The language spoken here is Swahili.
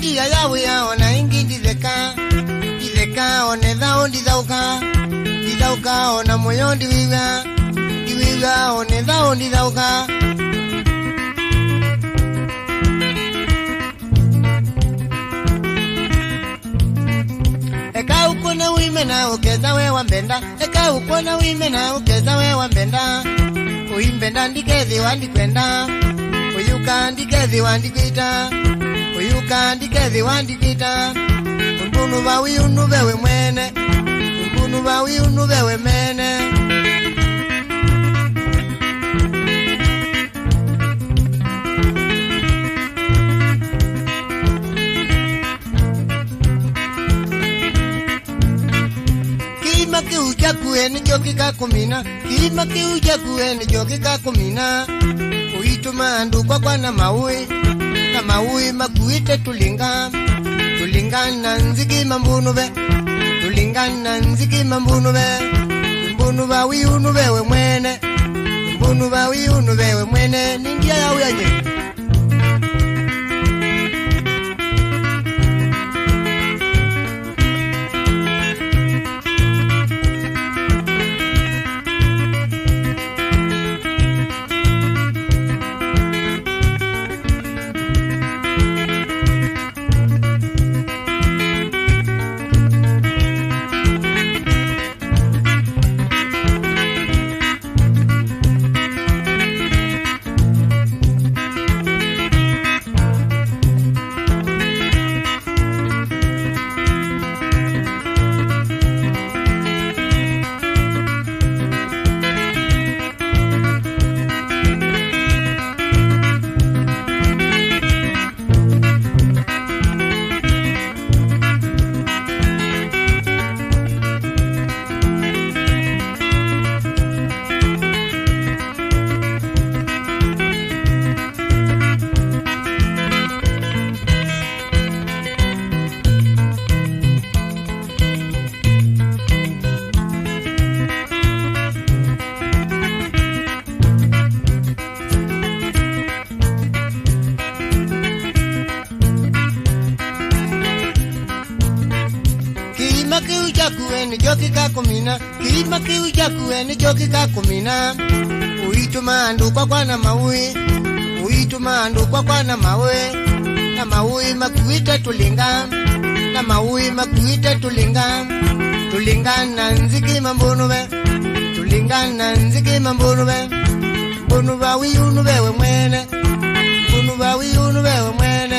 India yawe yaona ingi nditheka nditheka onetha ondithauka ndithauka ona moyo ndiwiga ndiwiga onetha ondithauka eka ukona wimena ukeza we wambenda eka ukona wimena ukeza we wambenda uimbenda ndikethi wandikwenda uyuka ndikethi wandikwita uyuka ndikethi wandikwita mbunu bawi unubewe mwene mbunu bawi unubewe mene kima kiuja kueni jokika kumina kima kiuja kueni jokika kumina uituma ndukwa kwa na maui makuite tulinga tulingana nziki mambunube tulingana nziki mambunube mbunu bawi unubewe mwene mbunu bawi unubewe mwene nindia yawe anye kueni jokika kumina kima kiuja kueni jokika kumina uituma ndukwa kwa na maui uituma ndukwa kwa na maui makuite tulinga na maui makuite tulinga tulingana nziki mambunube tulingana nziki mambunube mbunu bawi unubewe mwene mbunu bawi unubewe mwene